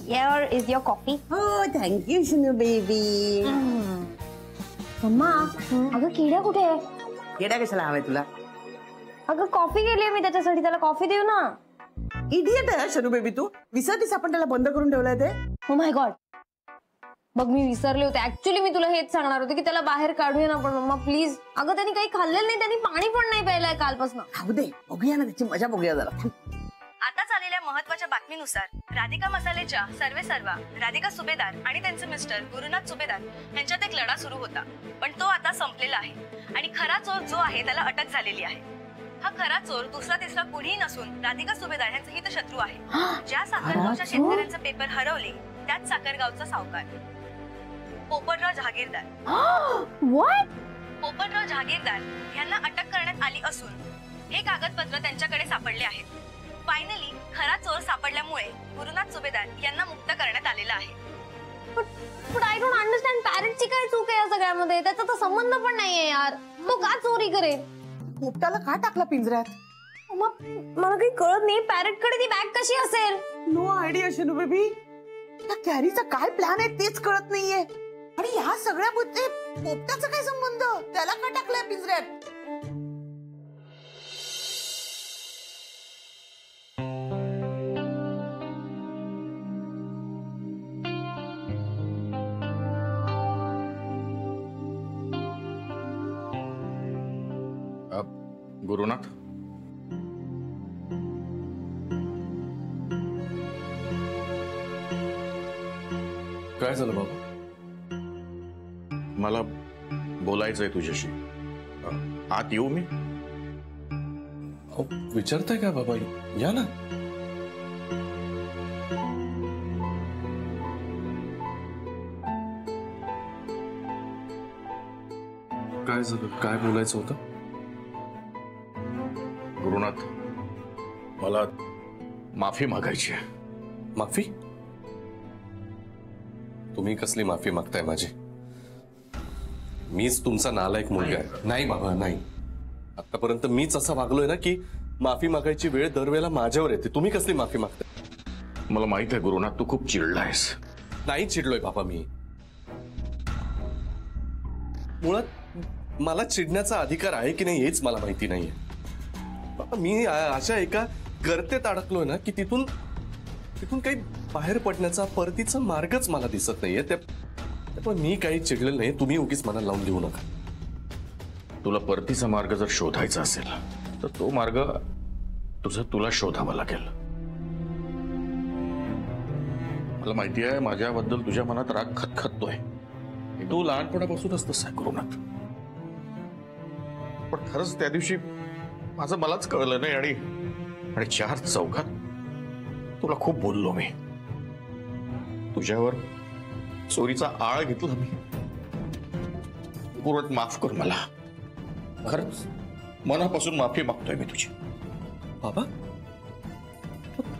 Here is your coffee. Oh, thank you, Shinu baby. Mama, अगं किड्या कुठे आहे? किड्या कशाला हवाय तुला? अगं कॉफी केली मी त्याच्यासाठी, त्याला कॉफी देऊ ना. इडियट आहे शनू बेबी तू. विसरतीस आपण त्याला बंद करून ठेवलाय ते. ओ माय गॉड, बघ मी विसरले होते. ऍक्च्युली मी तुला हेच सांगणार होते की त्याला बाहेर काढूया ना, पण मम्मा प्लीज. अगं त्यांनी काही खाल्लेलं नाही, त्यांनी पाणी पण नाही प्यायलाय कालपासून. खाऊ दे, बघूया ना त्याची मजा बघूया जरा. आता झालेल्या महत्त्वाच्या बातमीनुसार राधिका मसालेच्या सर्वेसर्वा राधिका सुभेदार आणि त्यांचे मिस्टर गुरुनाथ सुभेदार यांच्यात एक लढा सुरू होता, पण तो आता संपलेला आहे आणि खरा चोर जो आहे त्याला अटक झालेली आहे. हा खरा चोर दुसरा तिसरा कुणीही नसून राधिका सुभेदार यांचा हितशत्रू आहे. ज्या साखरगावच्या शेतकऱ्यांचा पेपर हरवले त्याच साखरगावचा सावकार पोपटराव जहागीरदार. पोपटराव जहागीरदार यांना अटक करण्यात आली असून हे कागदपत्र त्यांच्याकडे सापडले आहेत. फायनली खरा चोर सापडल्यामुळे गुरुनाथ सुभेदार यांना मुक्त करण्यात आलेला आहे. पण आय डोंट अंडरस्टँड, पॅरेंटची काय चूक आहे या सगळ्यामध्ये? त्याचा तर संबंध पण नाहीये यार. तो का चोरी करेल? पोपटाला का टाकला पिंजऱ्यात? मला काही कळत नाही. पॅरेंट कडे ती बॅग कशी असेल? No idea Shanu baby. त्या कॅरीचा काय प्लॅन आहे तेच कळत नाहीये. आणि ह्या सगळ्या बुद्धे पोपटाचा काय संबंध? त्याला का टाकलाय पिंजऱ्यात? गुरुनाथ, काय झालं बाबा? मला बोलायचंय तुझ्याशी. आत येऊ मी? विचारताय का बाबा? या ना. काय झालं? काय बोलायचं होतं? गुरुनाथ, मला माफी मागायची आहे. माफी? तुम्ही कसली माफी मागताय माझी? मीच तुमचा नालायक मुलगा आहे. नाही बाबा, नाही. आतापर्यंत मीच असं वागलोय ना की माफी मागायची वेळ दरवेळेला माझ्यावर येते. तुम्ही कसली माफी मागताय? मला माहित आहे गुरुनाथ, तू खूप चिडलायस. नाही चिडलोय बाबा मी. मुळात मला चिडण्याचा अधिकार आहे की नाही हेच मला माहिती नाहीये. बाबा मी अशा एका गर्तेत अडकलोय ना की तिथून काही बाहेर पडण्याचा परतीचा मार्गच मला दिसत नाहीये. त्यामुळे मी काही चिडलेलं नाही. तुम्ही उगीच मनाला लावून घेऊ नका. तुला परतीचा मार्ग जर शोधायचा असेल तर तो मार्ग तुला शोधावा लागेल. मला माहिती आहे माझ्याबद्दल तुझ्या मनात राग खतखततोय. तू लहानपणापासूनच तसा आहे गुरुनाथ. पण खरंच त्या दिवशी माझं मलाच कळलं नाही आणि चार चौघात तुला खूप बोललो मी. तुझ्यावर चोरीचा आळ घेतला मी. गुरुनाथ माफ कर मला. खरंच मनापासून माफी मागतोय मी तुझी. बाबा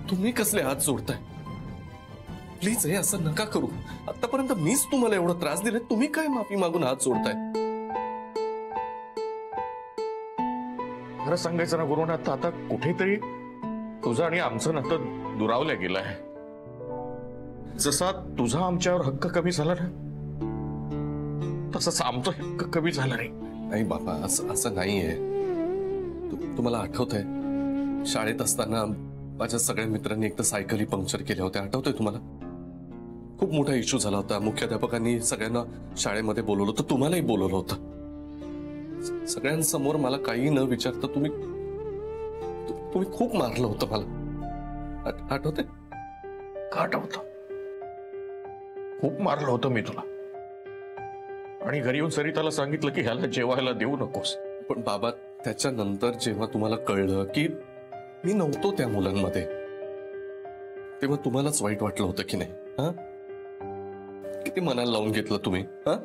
तुम्ही कसले हात जोडताय? प्लीज हे असं नका करू. आतापर्यंत मीच तुम्हाला एवढा त्रास दिलाय. तुम्ही काय माफी मागून हात जोडताय? खरं सांगायचं ना गुरुनाथ, आता कुठेतरी तुझं आणि आमचं नातं दुरावलं गेलं आहे. जसा तुझा आमच्यावर हक्क कमी झाला ना तसाच आमचा हक्क कमी झाला नाही. नाही बाबा, असं नाहीये. तुम्हाला आठवतंय शाळेत असताना माझ्या सगळ्या मित्रांनी एकदा सायकली पंक्चर केल्या होत्या. आठवतंय तुम्हाला? खूप मोठा इश्यू झाला होता. मुख्याध्यापकांनी सगळ्यांना शाळेमध्ये बोलवलं होतं. तुम्हालाही बोलवलं होतं. सगळ्यांसमोर मला काही न विचारता तुम्ही खूप मारलं होतं मला. आठवतंय? का आठवतं? खूप मारलं होतं मी तुला. आणि घरी येऊन सरिताला सांगितलं की ह्याला जेवायला देऊ नकोस. पण बाबा त्याच्यानंतर जेव्हा तुम्हाला कळलं की मी नव्हतो त्या मुलांमध्ये, तेव्हा तुम्हालाच वाईट वाटलं होतं की नाही? हा, किती मनाला लावून घेतलं तुम्ही. हा,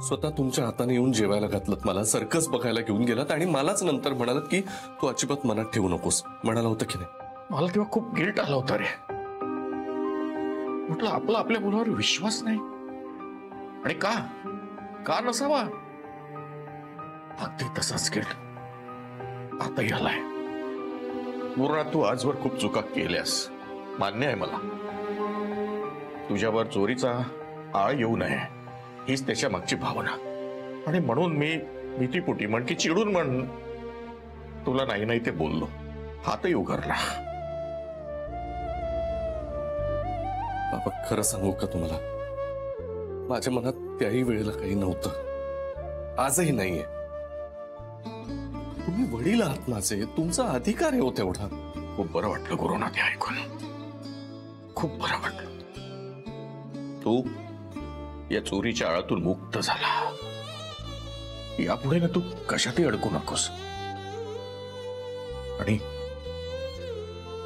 स्वतः तुमच्या हाताने येऊन जेवायला घातलं, मला सर्कस बघायला घेऊन गेलात आणि मलाच नंतर म्हणालात की तू अजिबात मनात ठेवू नकोस. म्हणाला होतं की नाही? मला तेव्हा खूप गिल्ट आला होता रे. म्हटलं आपल्या मुलावर विश्वास नाही. आणि का नसावा? अगदी तसाच गिल्ट आताही आलाय. गुरुनाथ, तू आजवर खूप चुका केल्यास, मान्य आहे मला. तुझ्यावर चोरीचा आळ येऊ नये हीच त्याच्या मागची भावना, आणि म्हणून मी भीतीपोटी म्हण की चिडून म्हण तुला नाही नाही ते बोललो, हातही उघडला. बाबा, खरं सांगू का तुम्हाला, माझ्या मनात त्याही वेळेला काही नव्हतं, आजही नाहीये. तुम्ही वडील आहात माझे, तुमचा अधिकार आहे हो तेवढा. खूप बरं वाटलं गुरुनाथ हे ऐकून, खूप बरं वाटलं. तू या चोरीच्या आळातून मुक्त झाला. यापुढे ना तू कशातही अडकू नकोस, आणि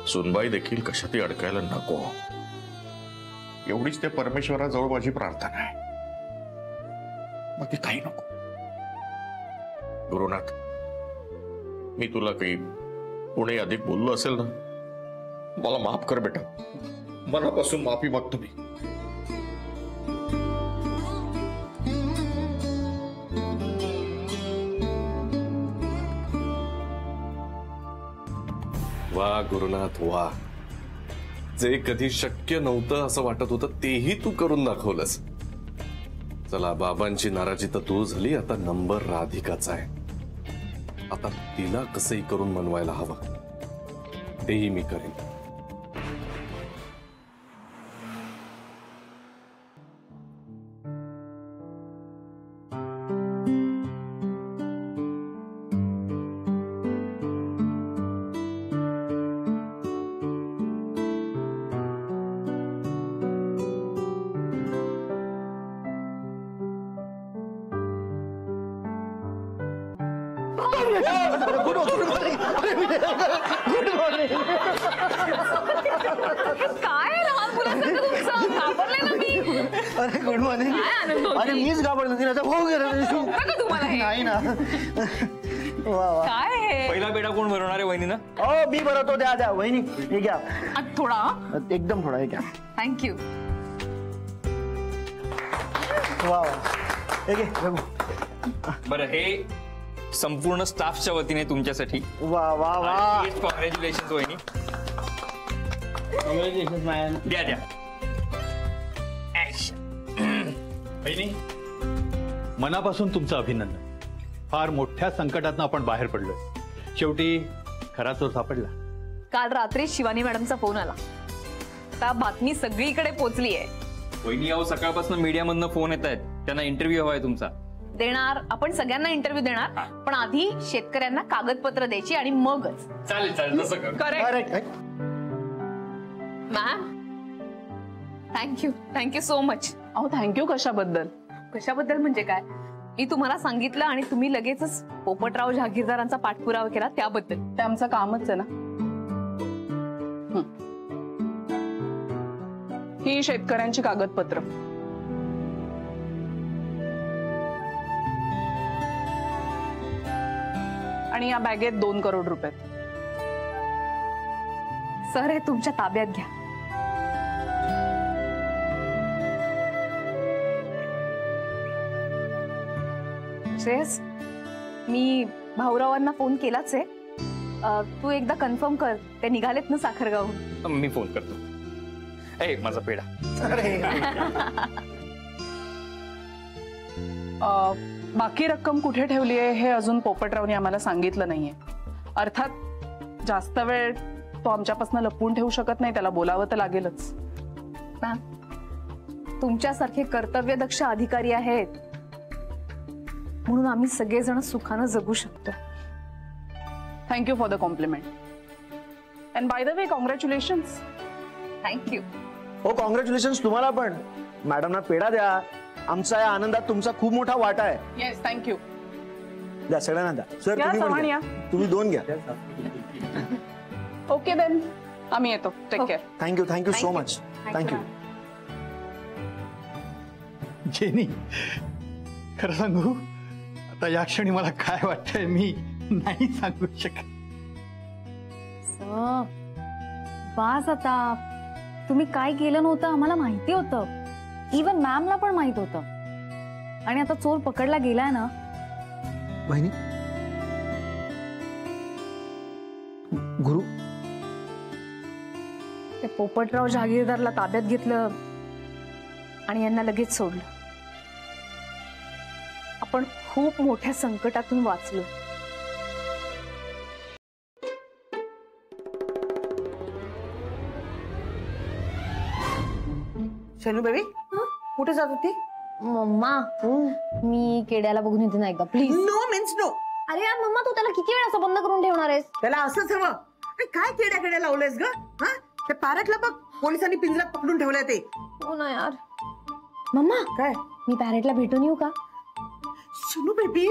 सुनबाई देखील कशातही अडकायला नको, एवढीच त्या परमेश्वराजवळ माझी प्रार्थना आहे. बाकी काही नको. गुरुनाथ, मी तुला काही पुढे अधिक बोललो असेल ना, मला माफ कर बेटा, मनापासून माफी मागतो मी. वा गुरुनाथ वा, जे कधी शक्य नव्हतं असं वाटत होतं तेही तू करून दाखवलंस. चला, बाबांची नाराजी तर दूर झाली, आता नंबर राधिकाचा आहे. आता तिला कसंही करून मनवायला हवं, तेही मी करेन. काय लहान मुलासारखं तुमचं, घाबरले ना मी. अरे गुड मॉर्निंग. काय आनंद होतोय? अरे मीच घाबरलो तिला, भाऊ गेला का तुम्हाला हे? नाही ना. वा वा. काय हे? पहिला बेडा कोण भरवणार आहे वहिनी ना? हो मी भरवतो. द्या द्या वहिनी, हे घ्या. थोडा एकदम थोडा, हे घ्या. थँक्यू. वा वा. हे घे रघु. बरं, हे संपूर्ण स्टाफच्या वतीने तुमच्यासाठी. वा वा वा. कॉंग्रॅच्युलेशन वहिनी. द्या द्या. बहिणी, मनापासून तुमचं अभिनंदन. फार मोठ्या संकटातून आपण बाहेर पडलोय. शेवटी खरा चोर सापडला. काल रात्री शिवानी मॅडमचा फोन आला, आता बातमी सगळीकडे पोहोचली आहे. वहिनी, अहो सकाळपासून मीडियामधनं फोन येत आहेत, त्यांना इंटरव्ह्यू हवाय तुमचा. देणार, आपण सगळ्यांना इंटरव्ह्यू देणार, पण आधी शेतकऱ्यांना कागदपत्र द्यायची आणि मगच. चालेल चालेल, तसं कर. Correct. Ma'am, thank you so much. अहो थँक्यू कशाबद्दल? कशाबद्दल म्हणजे काय, मी तुम्हाला सांगितलं आणि तुम्ही लगेचच पोपटराव जहागीरदारांचा पाठपुरावा केला त्याबद्दल. ते आमचं कामच आहे ना. ही शेतकऱ्यांची कागदपत्र. आणि या बॅगेत 2 करोड रुपये. सर, हे तुमच्या ताब्यात घ्या. श्रेयस, मी भाऊरावांना फोन केलाच आहे. तू एकदा कन्फर्म कर, ते निघालेत ना साखरगावहून. मी फोन करतो. ए, माझा पेढा. बाकी रक्कम कुठे ठेवली आहे हे अजून पोपटरावने आम्हाला सांगितलं नाहीये. अर्थात जास्त वेळ तो आमच्यापासून लपवून ठेवू शकत नाही, त्याला बोलावं तर लागेलच. मॅम, तुमच्यासारखे कर्तव्यदक्ष अधिकारी आहेत म्हणून आम्ही सगळेजण सुखानं जगू शकतो. Thank you for the compliment. And by the way, congratulations. Thank you. हो, कॉंग्रॅच्युलेशन तुम्हाला पण. मॅडमना पेढा द्या. आमचा या आनंदात तुमचा खूप मोठा वाटा आहे. Yes, thank you. द्या, सगळ्यांना द्या. सर या, तुम्ही पण चव्हाण घ्या. या. तुम्ही 2 घ्या. ओके देन, आम्ही येतो. Take care. Thank you so much. Thank you. Jenny, खरं सांगू, आता या क्षणी मला काय वाटतंय मी नाही सांगू शकत. बास आता. तुम्ही काय केलं नव्हतं आम्हाला माहिती होतं, इवन मॅमला पण माहित होतं, आणि आता चोर पकडला गेलाय ना. बहिणी, गुरु ते पोपटराव जहागीरदारला ताब्यात घेतलं आणि यांना लगेच सोडलं. आपण खूप मोठ्या संकटातून वाचलो. शनू बेबी कुठे जात होती? मम्मा मी केड्याला बघून येते ना एकदा प्लीज. No means no. अरे यार मम्मा तू त्याला किती वेळ असं बंद करून ठेवणार आहेस? त्याला असंच हवं. अरे काय केड्या लावलंयस ग? हा ते पॅरेटला बघ पोलिसांनी पिंजऱ्यात पकडून ठेवलंय ते. हो ना यार. मम्मा काय मी पॅरेटला भेटून येऊ का? शनू बेबी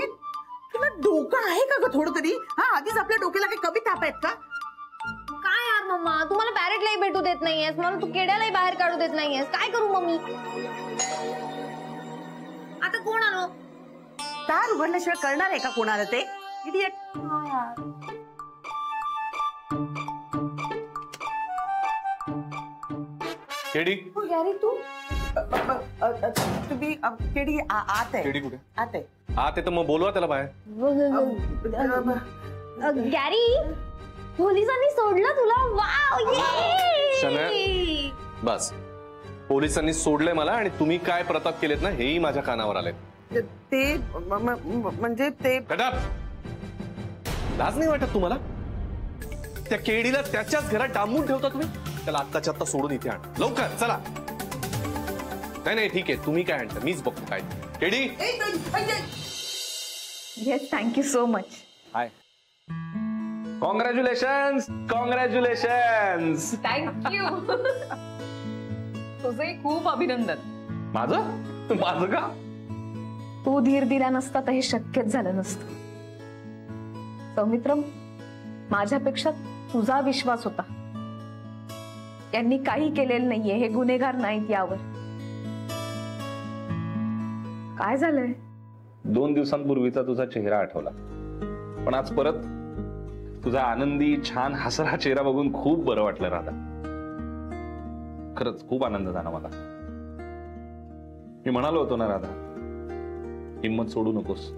तुला डोकं आहे का ग थोडं तरी? हा आधीच आपल्या डोक्याला काही कमी ताप आहेत का? काय यार मम्मा तू मला पॅरेटलाही भेटू देत नाहीयेस, मला तू केड्यालाही बाहेर काढू देत नाहीयेस. काय करू मम्मी? आता कोण आलो? दार उघडल्याशिवाय कळणार आहे का कोणाला ते? इडियट. केडी गॅरी तू तुम्ही केडी आत आहे. केडी कुठे? आत आहे. हा ते तर मग बोलवा त्याला बाहेर. गॅरी पोलिसांनी सोडलं तुला? वाव ये! बस पोलिसांनी सोडलंय मला आणि तुम्ही काय प्रताप केलेत ना हेही माझ्या कानावर आले. ते म्हणजे ते लाज नाही वाटत तुम्हाला? त्या केडीला त्याच्याच घरात डांबून ठेवता तुम्ही. त्याला आत्ताच्या आत्ता सोडून इथे आण लवकर चला. नाही ठीक आहे तुम्ही काय आणता मीच बघतो काय. KD yes thank you so much. Hi congratulations congratulations. Thank you. तुझंही खूप अभिनंदन. माझं का? तू धीर दिला नसता तर हे शक्यच झालं नसतं. सौमित्रम माझ्यापेक्षा तुझा विश्वास होता. यांनी काही केलेलं नाहीये, हे गुन्हेगार नाहीत यावर. काय झालंय? 2 दिवसांपूर्वीचा तुझा चेहरा आठवला, पण आज परत तुझा आनंदी छान हसरा चेहरा बघून खूप बरं वाटलं राधा. खरंच खूप आनंद झाला मला. मी म्हणालो होतो ना राधा, हिम्मत सोडू नकोस.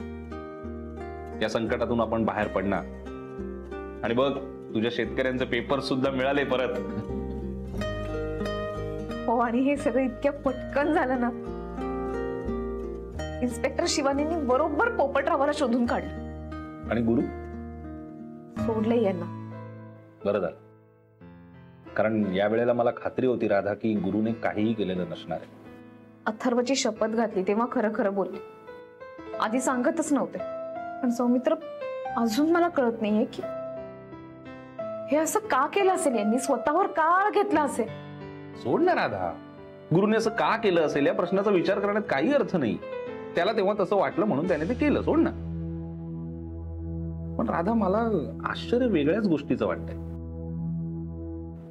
या संकटातून आपण बाहेर पडणार. आणि बघ तुझ्या शेतकऱ्यांचे पेपर सुद्धा मिळाले परत. हो आणि हे सगळं इतक्या पटकन झालं ना. इन्स्पेक्टर शिवानींनी बरोबर पोपटरावाला शोधून काढलं. आणि गुरु सोडले यांना. बरं झालं, कारण या वेळेला मला खात्री होती राधा की गुरुने काहीही केलेलं नसणार आहे. अथर्वची शपथ घातली तेव्हा खरं खरं बोलले. आधी सांगतच नव्हते. पण सौमित्र अजून मला कळत नाहीये की हे असं का केलं असेल. यांनी स्वतःवर का आळ घेतला असेल. सोड ना राधा, गुरुने असं का केलं असेल या प्रश्नाचा विचार करण्यात काही अर्थ नाही. त्याला तेव्हा तसं वाटलं म्हणून त्याने ते केलं. सोड ना. पण राधा मला आश्चर्य वेगळ्याच गोष्टीचं वाटतंय.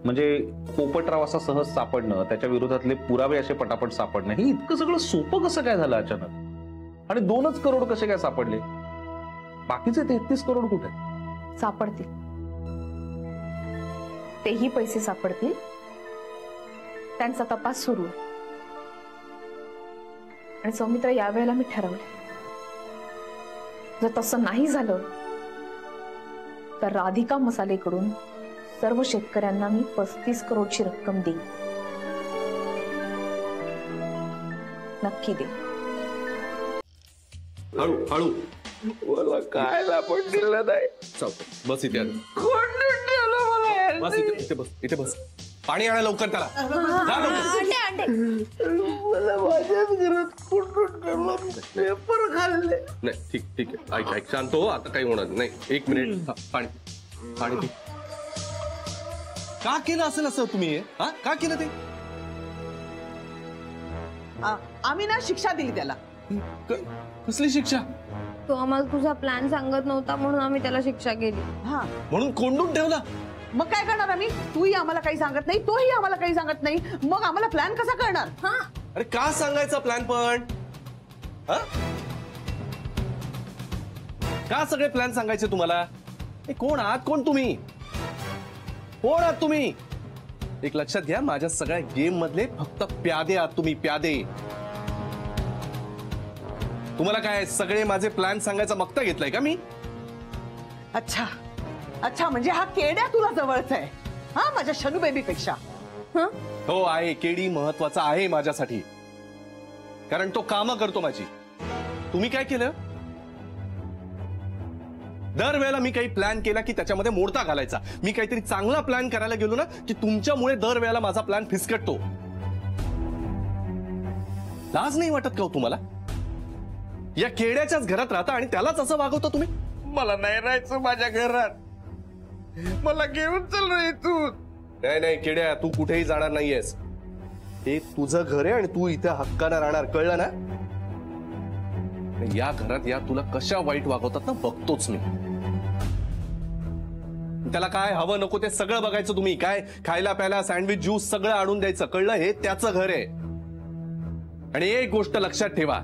म्हणजे पोपटराव असा सहज सापडणं, त्याच्या विरोधातले पुरावे असे पटापट सापडणं, हे इतकं सगळं सोपं कसं काय झालं अचानक? आणि 2च करोड कसे काय सापडले? बाकीचे 33 करोड कुठे सापडतील? तेही पैसे सापडतील. त्यांचा तपास सुरू आहे. आणि सौमित्र यावेळेला मी ठरवले, जर तसं नाही झालं तर राधिका मसालेकडून सर्व शेतकऱ्यांना मी 35 करोडची रक्कम देईन. नक्की दे. हळू हळू. मला काय लापट दिलं नाही. चालतं बस इथे. बस इथे बस. इथे बस. पाणी आणा लवकर त्याला. जा लवकर. मला माझ्याच घरात कुठून ठेवलं पेपर खाल्ले. नाही ठीक आहे. ऐक शांत हो. आता काही होणार नाही. 1 मिनिट. पाणी पी. का केलं असेल असं तुम्ही? का केलं ते? आम्ही ना शिक्षा दिली त्याला. कसली शिक्षा? तो आम्हाला तुझा प्लॅन सांगत नव्हता म्हणून आम्ही त्याला शिक्षा केली. हा म्हणून कोंडून ठेवला? मग काय करणार आम्ही? तूही आम्हाला काही सांगत नाही, तोही आम्हाला काही सांगत नाही. मग आम्हाला प्लॅन कसा करणार? अरे का सांगायचा प्लॅन पण? का सगळे प्लॅन सांगायचे तुम्हाला? कोण आहात? कोण तुम्ही? कोण आहात तुम्ही? एक लक्षात घ्या, माझ्या सगळ्या गेम मधले फक्त प्यादे आहात तुम्ही. प्यादे. तुम्हाला काय सगळे माझे प्लॅन सांगायचा मक्ता घेतलाय का मी? अच्छा म्हणजे हा केड्या तुला जवळचा आहे. हा माझ्या शनू बेबी पेक्षा. हं? हो आहे, केडी महत्वाचा आहे माझ्यासाठी, कारण तो कामं करतो माझी. तुम्ही काय केलं? दरवेळेला मी काही प्लॅन केला की त्याच्यामध्ये मोडता घालायचा. मी काहीतरी चांगला प्लॅन करायला गेलो ना की तुमच्यामुळे दरवेळेला माझा प्लॅन फिसकटतो. लाज नाही वाटत का हो तुम्हाला? या केड्याच्याच घरात राहता आणि त्यालाच असं वागवता तुम्ही. मला नाही राहायचं माझ्या घरात, मला घेऊन चल रे तू. नाही नाही केड्या, तू कुठेही जाणार नाहीयेस. हे तुझं घर आहे आणि तू इथे हक्कानं राहणार, कळलं ना? या घरात या तुला कशा वाईट वागवतात ना बघतोच मी. त्याला काय हवं नको ते सगळं बघायचं तुम्ही. काय खायला प्यायला सँडविच ज्यूस सगळं आणून द्यायचं, कळलं? हे त्याचं घर आहे. आणि एक गोष्ट लक्षात ठेवा,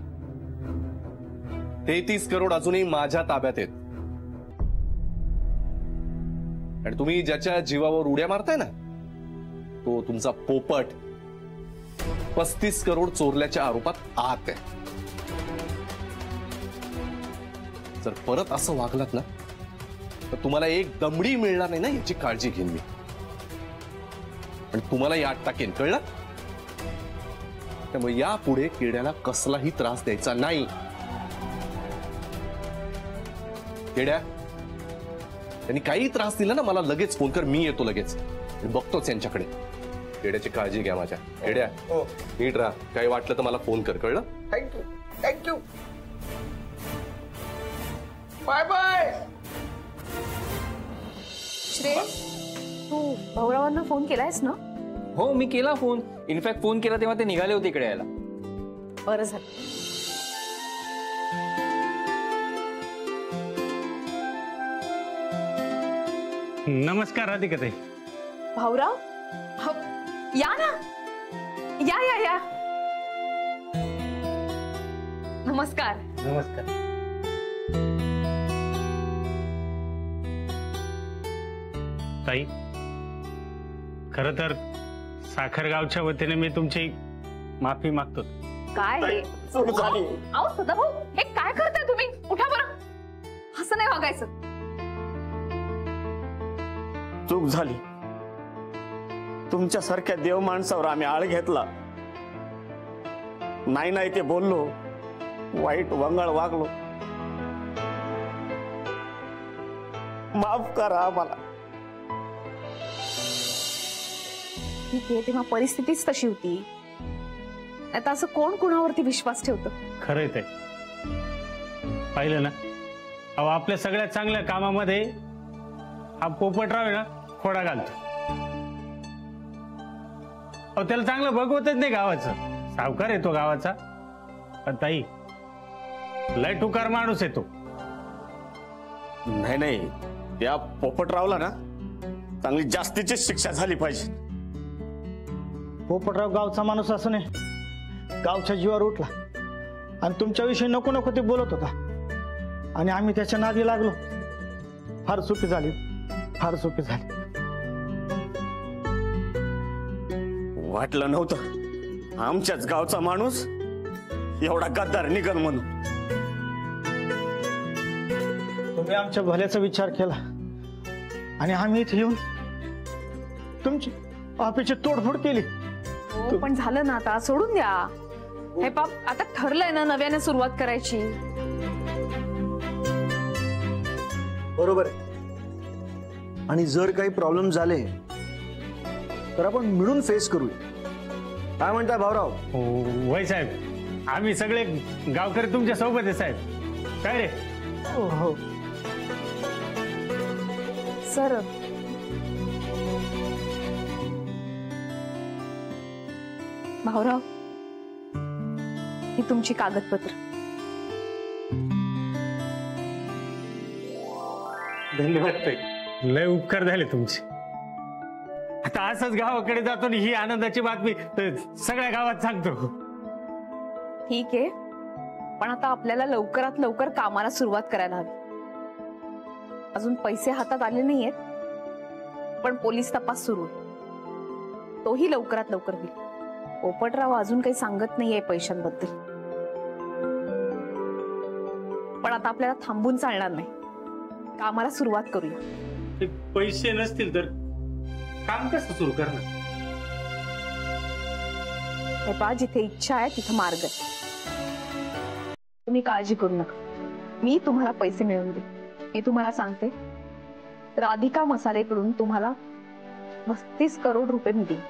33 करोड अजूनही माझ्या ताब्यात आहेत. आणि तुम्ही ज्याच्या जीवावर उड्या मारताय ना तो तुमचा पोपट 35 करोड चोरल्याच्या आरोपात आत आहे. जर परत असं वागलात ना तर तुम्हाला एक दमडी मिळणार नाही ना, याची काळजी घेईन मी. आणि तुम्हालाही आत टाकेन, कळलं? त्यामुळे यापुढे किड्याला कसलाही त्रास द्यायचा नाही. किड्या, त्यांनी काही त्रास दिला ना मला लगेच फोन कर, मी येतो लगेच. बघतोच यांच्याकडे. किड्याची काळजी घ्या माझ्या. किड्या नीट राहा, काही वाटलं तर मला फोन कर, कळलं? Thank you thank you. Bye bye. Shreyas, तू भाऊरावांना फोन केलायस ना? हो, मी केला फोन. इनफॅक्ट फोन केला तेव्हा ते निघाले होते इकडे यायला. बरं झालं. नमस्कार राधिकाताई. भाऊराव, या ना, या या या. नमस्कार. नमस्कार. ताई, खर तर साखरगावच्या वतीने मी तुमची माफी मागतो. काय हे? अहो सदाभाऊ, हे काय करताय तुम्ही? उठा बरं, असं नाही वागायचं. चूक झाली. तुमच्यासारख्या देव माणसावर आम्ही आळ घेतला. नाही नाही ते बोललो, वाईट वंगाळ वागलो. माफ करा आम्हाला. ठीक आहे, तेव्हा परिस्थितीच तशी होती. आता असं कोण कुणावरती विश्वास ठेवतं? खरंय ते पाहिलं ना. अहो, आपल्या सगळ्या चांगल्या कामामध्ये हा पोपटराव आहे ना खोडा घालतो. अहो, त्याला चांगलं बघवतच नाही गावाचं. सावकार येतो गावाचा, पण ताई लय टुकार माणूस येतो. नाही नाही, त्या पोपटरावला ना चांगली जास्तीची शिक्षा झाली पाहिजे. पोपटराव गावचा माणूस असं नाही, गावच्या जीवावर उठला आणि तुमच्याविषयी नको नको ते बोलत होता आणि आम्ही त्याच्या नादी लागलो. फार चुकी झाली, फार चुकी झाली. वाटलं नव्हतं आमच्याच गावचा माणूस एवढा गद्दार निघल म्हणून. तुम्ही आमच्या भल्याचा विचार केला आणि आम्ही इथे येऊन तुमची ऑफिसची तोडफोड केली. हो, पण झालं ना, आता सोडून द्या. हे पाप, आता ठरलंय ना नव्याने सुरुवात करायची. बरोबर आहे. आणि जर काही प्रॉब्लेम झाले तर आपण मिळून फेस करूया. काय म्हणताय भाऊराव? वय साहेब, आम्ही सगळे गावकरी तुमच्या सोबत आहे साहेब. काय रे? हो सर, भाऊराव, ही तुमची कागदपत्र. धन्यवाद ताई, लय उपकार झाले तुमचे. आता असंच गावाकडे जातो आणि ही आनंदाची बातमी सगळ्या गावात सांगतो. ठीक आहे, पण आता आपल्याला लवकरात लवकर कामाला सुरुवात करायला हवी. अजून पैसे हातात आले नाहीयेत, पण पोलीस तपास सुरू आहे. तोही लवकरात लवकर होईल. पोपटराव अजून काही सांगत नाहीये पैशांबद्दल, पण आता आपल्याला थांबून चालणार नाही. कामाला सुरुवात करूया. पैसे नसतील तर काम कसं सुरू करणार? हे पहा, जिथे इच्छा आहे तिथे मार्ग आहे. तुम्ही काळजी करू नका, मी तुम्हाला पैसे मिळवून दे. मी तुम्हाला सांगते, राधिका मसालेकडून तुम्हाला 35 करोड रुपये मिळतील.